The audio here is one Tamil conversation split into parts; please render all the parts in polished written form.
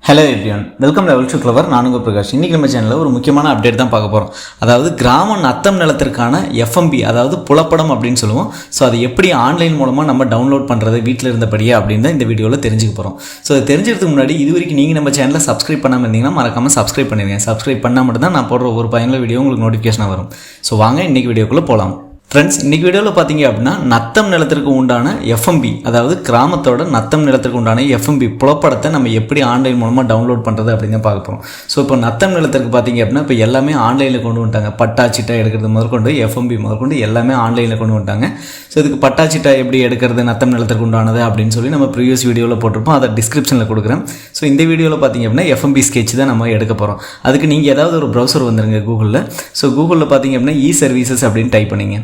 Hello everyone, welcome level to clever. நான் உங்கள் பிரகாஷ். இன்றைக்கி நம்ம சேனலில் ஒரு முக்கியமான அப்டேட் தான் பார்க்க போகிறோம். அதாவது கிராம நத்தம் நிலத்திற்கான எஃப்எம்பி, அதாவது புலப்படம் அப்படின்னு சொல்லுவோம். ஸோ அதை எப்படி ஆன்லைன் மூலமாக நம்ம டவுன்லோட் பண்ணுறது வீட்டில் இருந்தபடியே அப்படின்னு தான் இந்த வீடியோவில் தெரிஞ்சுக்க போகிறோம். ஸோ அதை தெரிஞ்சுக்கிறதுக்கு முன்னாடி இது வரைக்கும் நீங்கள் நம்ம சேனலை சப்ஸ்கிரைப் பண்ணாமல் இருந்தீங்கன்னா மறக்காமல் சப்ஸ்கிரைப் பண்ணிடுங்க. சப்ஸ்கிரைப் பண்ணால் மட்டும் தான் நான் போடுற ஒரு பயனுள்ள வீடியோ உங்களுக்கு நோட்டிஃபிகேஷனாக வரும். ஸோ வாங்க இன்றைக்கி வீடியோக்குள்ளே போகலாம். ஃப்ரெண்ட்ஸ், இன்றைக்கி வீடியோவில் பார்த்தீங்க அப்படின்னா நத்தம் நிலத்திற்கு உண்டான எஃப்எம்பி, அதாவது கிராமத்தோட நத்தம் நிலத்திற்கு உண்டான எஃப்எம்பி புலப்படத்தை நம்ம எப்படி ஆன்லைன் மூலமாக டவுன்லோட் பண்ணுறது அப்படின்னு பார்க்க போகிறோம். ஸோ இப்போ நத்தம் நிலத்திற்கு பார்த்தீங்க அப்படின்னா இப்போ எல்லாமே ஆன்லைனில் கொண்டு வந்துட்டாங்க. பட்டாச்சிட்டா எடுக்கிறது முதற்கொண்டு எஃப்எம்பி முதற்கொண்டு எல்லாமே ஆன்லைனில் கொண்டு வந்துட்டாங்க. ஸோ இதுக்கு பட்டாச்சிட்டா எப்படி எடுக்கிறது நத்தம் நிலத்திற்கு உண்டானது அப்படின்னு சொல்லி நம்ம ப்ரீவியஸ் வீடியோவில் போட்டிருப்போம். அதை டிஸ்கிரிப்ஷனில் கொடுக்குறேன். ஸோ இந்த வீடியோவில் பார்த்தீங்க அப்படின்னா எஃப்எம்பி ஸ்கெட்ச் தான் நம்ம எடுக்க போகிறோம். அதுக்கு நீங்கள் ஏதாவது ஒரு ப்ரௌசர் வந்துருங்க கூகுளில். ஸோ கூகுளில் பார்த்தீங்க அப்படின்னா இ சர்வீசஸ் அப்படின்னு டைப் பண்ணிங்க.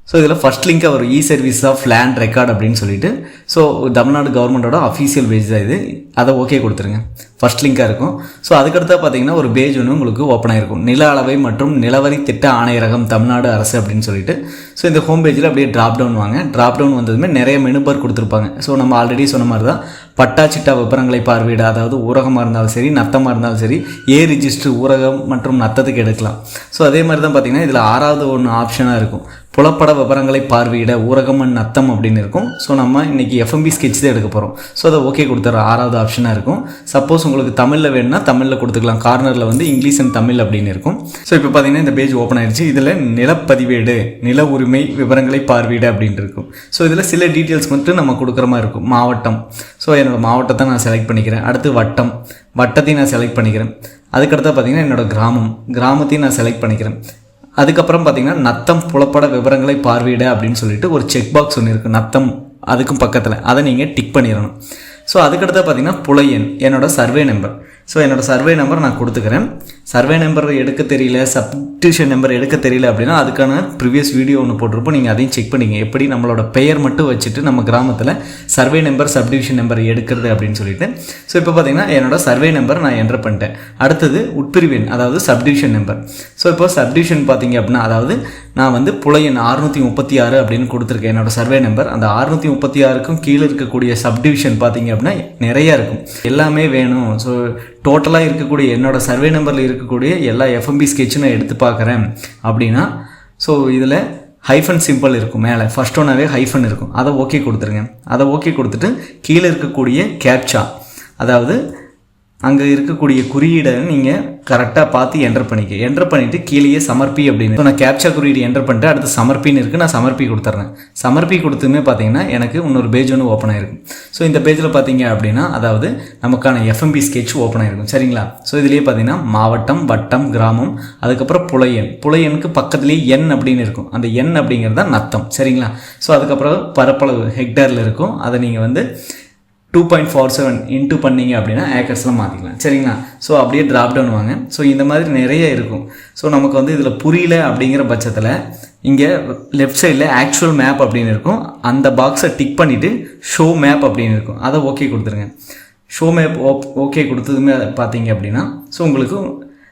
ஸோ இதில் ஃபஸ்ட் லிங்காக வரும் இ சர்வீஸ் ஆஃப் லேண்ட் ரெக்கார்ட் அப்படின்னு சொல்லிட்டு. ஸோ தமிழ்நாடு கவர்மெண்ட்டோட அஃபீஷியல் பேஜ் தான் இது. அதை ஓகே கொடுத்துருங்க. ஃபஸ்ட் லிங்காக இருக்கும். ஸோ அதுக்கடுத்தா பார்த்தீங்கன்னா ஒரு பேஜ் ஒன்று உங்களுக்கு ஓப்பன் ஆகிருக்கும். நில அளவை மற்றும் நிலவரி திட்ட ஆணையரகம் தமிழ்நாடு அரசு அப்படின்னு சொல்லிட்டு. ஸோ இந்த ஹோம் பேஜில் அப்படியே ட்ராப் டவுன் வாங்க. ட்ராப் டவுன் வந்ததுமே நிறைய மெனு பார் கொடுத்துருப்பாங்க. ஸோ நம்ம ஆல்ரெடி சொன்ன மாதிரி தான் பட்டாச்சிட்டா விவரங்களை பார்வையிட, அதாவது ஊரகமாக இருந்தாலும் சரி நத்தமாக இருந்தாலும் சரி ஏ ரிஜிஸ்டர் ஊரகம் மற்றும் நத்தத்துக்கு எடுக்கலாம். ஸோ அதே மாதிரி தான் பார்த்தீங்கன்னா இதில் ஆறாவது ஒன்று ஆப்ஷனாக இருக்கும், புலப்பட விவரங்களை பார்வையிட ஊரகம் அண்ட் நத்தம் அப்படின்னு இருக்கும். ஸோ நம்ம இன்றைக்கி எஃப்எம்பி ஸ்கெட்ச் தான் எடுக்க போகிறோம். ஸோ அதை ஓகே கொடுத்துற ஆறாவது ஆப்ஷனாக இருக்கும். சப்போஸ் உங்களுக்கு தமிழில் வேணும்னா தமிழில் கொடுத்துக்கலாம். கார்னரில் வந்து இங்கிலீஷ் அண்ட் தமிழ் அப்படின்னு இருக்கும். ஸோ இப்போ பார்த்தீங்கன்னா இந்த பேஜ் ஓப்பன் ஆயிடுச்சு. இதில் நிலப்பதிவேடு, நில உரிமை விவரங்களை பார்வையிட அப்படின்னு இருக்கும். ஸோ இதில் சில டீட்டெயில்ஸ் மட்டும் நம்ம கொடுக்குற மாதிரி இருக்கும். மாவட்டம், ஸோ என்னோடய மாவட்டத்தை நான் செலக்ட் பண்ணிக்கிறேன். அடுத்து வட்டம், வட்டத்தையும் நான் செலக்ட் பண்ணிக்கிறேன். அதுக்கடுத்து பார்த்தீங்கன்னா என்னோடய கிராமம், கிராமத்தையும் நான் செலக்ட் பண்ணிக்கிறேன். அதுக்கப்புறம் பார்த்தீங்கன்னா நத்தம் புலப்பட விவரங்களை பார்வையிட அப்படின்னு சொல்லிட்டு ஒரு செக் பாக்ஸ் ஒன்று இருக்குது நத்தம், அதுக்கும் பக்கத்தில். அதை நீங்கள் டிக் பண்ணிடணும். ஸோ அதுக்கடுத்து பார்த்தீங்கன்னா புலையன், என்னோடய சர்வே நம்பர். ஸோ என்னோடய சர்வே நம்பர் நான் கொடுத்துக்கிறேன். சர்வே நம்பர் எடுக்க தெரியல, சப்டிவிஷன் நம்பர் எடுக்க தெரியல அப்படின்னா அதுக்கான ப்ரீவியஸ் வீடியோ ஒன்று போட்டிருப்போம். நீங்கள் அதையும் செக் பண்ணிங்க, எப்படி நம்மளோட பெயர் மட்டும் வச்சுட்டு நம்ம கிராமத்தில் சர்வே நம்பர் சப்டிவிஷன் நம்பர் எடுக்கிறது அப்படின்னு சொல்லிட்டு. ஸோ இப்போ பார்த்தீங்கன்னா என்னோடய சர்வே நம்பர் நான் என்டர் பண்ணிட்டேன். அடுத்தது உட்பிரிவெண், அதாவது சப்டிவிஷன் நம்பர். ஸோ இப்போ சப்டிவிஷன் பார்த்தீங்க அப்படின்னா அதாவது நான் வந்து புலையன் 636 அப்படின்னு கொடுத்துருக்கேன் என்னோடய சர்வே நம்பர். அந்த 636க்கும் கீழே இருக்கக்கூடிய சப்டிவிஷன் பார்த்தீங்க அப்படின்னா நிறையா இருக்கும், எல்லாமே வேணும். ஸோ டோட்டலாக இருக்கக்கூடிய என்னோடய சர்வே நம்பரில் இருக்கக்கூடிய எல்லா எஃப்எம்பி ஸ்கெட்சும் நான் எடுத்து பார்க்குறேன் அப்படின்னா, ஸோ இதில் ஹைஃபன் சிம்பிள் இருக்கும் மேலே, ஃபர்ஸ்ட் ஒன்னாவே ஹைஃபன் இருக்கும். அதை ஓகே கொடுத்துருங்க. அதை ஓகே கொடுத்துட்டு கீழே இருக்கக்கூடிய கேப்சா, அதாவது அங்கே இருக்கக்கூடிய குறியீடை நீங்கள் கரெக்டாக பார்த்து என்டர் பண்ணிக்க. என்டர் பண்ணிவிட்டு கீழேயே சமர்ப்பி அப்படின்னு. நான் கேப்சா குறியீடு என்டர் பண்ணிட்டு அடுத்து சமர்ப்பின்னு இருக்குது, நான் சமர்ப்பி கொடுத்துட்றேன். சமர்ப்பி கொடுத்துமே பார்த்தீங்கன்னா எனக்கு இன்னொரு பேஜ் ஒன்று ஓப்பன் ஆகிருக்கும். ஸோ இந்த பேஜில் பார்த்தீங்க அப்படின்னா அதாவது நமக்கான எஃப்எம்பி ஸ்கெட்ச் ஓப்பன் ஆகிருக்கும். சரிங்களா? ஸோ இதுலேயே பார்த்தீங்கன்னா மாவட்டம், வட்டம், கிராமம், அதுக்கப்புறம் புலையன். புலையனுக்கு பக்கத்துலேயே எண் அப்படின்னு இருக்கும். அந்த எண் அப்படிங்கிறது தான் நத்தம். சரிங்களா? ஸோ அதுக்கப்புறம் பரப்பளவு ஹெக்டேரில் இருக்கும். அதை நீங்கள் வந்து 2.47 இன்ட்டு பண்ணிங்க அப்படின்னா ஏக்கர்ஸில் மாற்றிக்கலாம். சரிங்களா? ஸோ அப்படியே ட்ராப் டவுன் வாங்க. ஸோ இந்த மாதிரி நிறைய இருக்கும். ஸோ நமக்கு வந்து இதில் புரியல அப்படிங்கிற பட்சத்தில் இங்கே லெஃப்ட் சைடில் ஆக்சுவல் மேப் அப்படின்னு இருக்கும். அந்த பாக்ஸை டிக் பண்ணிவிட்டு ஷோ மேப் அப்படின்னு இருக்கும். அதை ஓகே கொடுத்துருங்க. ஷோ மேப் ஓகே கொடுத்ததுமே பார்த்தீங்க அப்படின்னா ஸோ உங்களுக்கு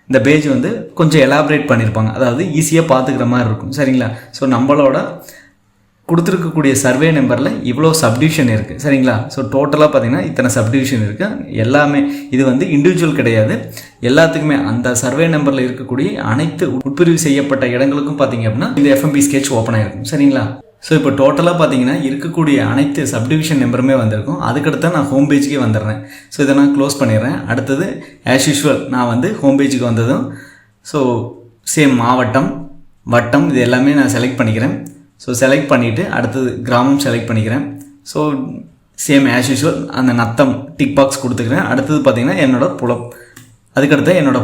இந்த பேஜ் வந்து கொஞ்சம் எலாபரேட் பண்ணியிருப்பாங்க, அதாவது ஈஸியாக பார்த்துக்கிற மாதிரி இருக்கும். சரிங்களா? ஸோ நம்மளோட கொடுத்துருக்கக்கூடிய சர்வே நம்பரில் இவ்வளோ சப்டிவிஷன் இருக்குது. சரிங்களா? ஸோ டோட்டலாக பார்த்தீங்கன்னா இத்தனை சப்டிவிஷன் இருக்குது. எல்லாமே இது வந்து இண்டிவிஜுவல் கிடையாது, எல்லாத்துக்குமே அந்த சர்வே நம்பரில் இருக்கக்கூடிய அனைத்து உட்பிரிவு செய்யப்பட்ட இடங்களுக்கும் பார்த்தீங்க அப்படின்னா இந்த எஃப்எம்பி ஸ்கெட்ச் ஓப்பன் ஆகிருக்கும். சரிங்களா? ஸோ இப்போ டோட்டலாக பார்த்தீங்கன்னா இருக்கக்கூடிய அனைத்து சப்டிவிஷன் நம்பருமே வந்திருக்கும். அதுக்கடுத்து நான் ஹோம் பேஜுக்கே வந்துடுறேன். ஸோ இதை நான் க்ளோஸ் பண்ணிடுறேன். அடுத்தது ஆஸ் யூஷுவல் நான் வந்து ஹோம் பேஜுக்கு வந்ததும் ஸோ சேம் மாவட்டம், வட்டம் இது எல்லாமே நான் செலக்ட் பண்ணிக்கிறேன். ஸோ செலக்ட் பண்ணிவிட்டு அடுத்தது கிராமம் செலக்ட் பண்ணிக்கிறேன். ஸோ சேம் ஆஸ் யூஷுவல் அந்த நத்தம் டிக் பாக்ஸ் கொடுத்துக்கிறேன். அடுத்தது பார்த்திங்கன்னா என்னோடய அதுக்கடுத்து என்னோடய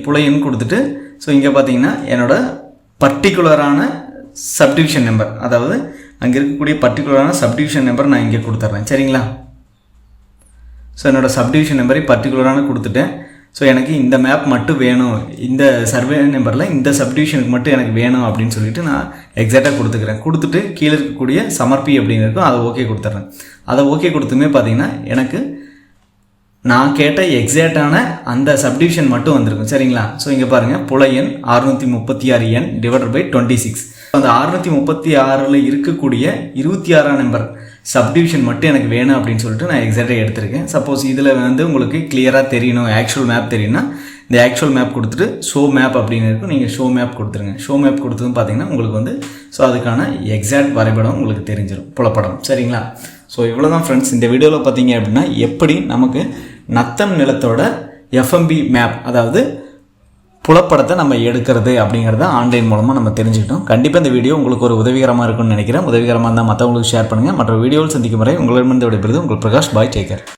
புலையன் கொடுத்துட்டு ஸோ இங்கே பார்த்தீங்கன்னா என்னோடய பர்டிகுலரான சப்டிவிஷன் நம்பர், அதாவது அங்கே இருக்கக்கூடிய பர்டிகுலரான சப்டிவிஷன் நம்பர் நான் இங்கே கொடுத்துட்றேன். சரிங்களா? ஸோ என்னோடய சப்டிவிஷன் நம்பரை பர்டிகுலரான கொடுத்துட்டேன். ஸோ எனக்கு இந்த மேப் மட்டும் வேணும், இந்த சர்வே நம்பரில் இந்த சப்டிவிஷனுக்கு மட்டும் எனக்கு வேணும் அப்படின்னு சொல்லிட்டு நான் எக்ஸாக்டாக கொடுத்துக்கிறேன். கொடுத்துட்டு கீழே இருக்கக்கூடிய சமர்ப்பி அப்படின்னு இருக்கும், அதை ஓகே கொடுத்துட்றேன். அதை ஓகே கொடுத்துமே பார்த்தீங்கன்னா எனக்கு நான் கேட்ட எக்ஸாக்டான அந்த சப்டிவிஷன் மட்டும் வந்திருக்கும். சரிங்களா? ஸோ இங்கே பாருங்கள், புலையன் 636 எண் டிவைடட் பை 26. அந்த 636 இருக்கக்கூடிய 26ஆம் நம்பர் சப்டிவிஷன் மட்டும் எனக்கு வேணும் அப்படின்னு சொல்லிட்டு நான் எக்ஸாக்டாக எடுத்திருக்கேன். சப்போஸ் இதில் வந்து உங்களுக்கு கிளியராக தெரியணும், ஆக்சுவல் மேப் தெரியும்னா இந்த ஆக்சுவல் மேப் கொடுத்துட்டு ஷோ மேப் அப்படின்னு இருக்கும், நீங்கள் ஷோ மேப் கொடுத்துருங்க. ஷோ மேப் கொடுத்ததுன்னு பார்த்தீங்கன்னா உங்களுக்கு வந்து ஸோ அதுக்கான எக்ஸாக்ட் வரைபடம் உங்களுக்கு தெரிஞ்சிடும், புலப்படம். சரிங்களா? ஸோ இவ்வளோ தான் ஃப்ரெண்ட்ஸ். இந்த வீடியோவில் பார்த்தீங்க அப்படின்னா எப்படி நமக்கு நத்தம் நிலத்தோட எஃப்எம்பி மேப், அதாவது புலப்படத்தை நம்ம எடுக்கிறது அப்படிங்கிறத ஆன்லைன் மூலமாக நம்ம தெரிஞ்சுக்கிட்டோம். கண்டிப்பாக இந்த வீடியோ உங்களுக்கு ஒரு உதவிகரமாக இருக்கும்னு நினைக்கிறேன். உதவிகரமாக இருந்தால் மற்றவங்களுக்கு ஷேர் பண்ணுங்கள். மற்ற வீடியோவில் சந்திக்கும் வரை உங்களிடமிருந்து விடைபெறுவது உங்கள் பிரகாஷ். பாய், டேக் கேர்.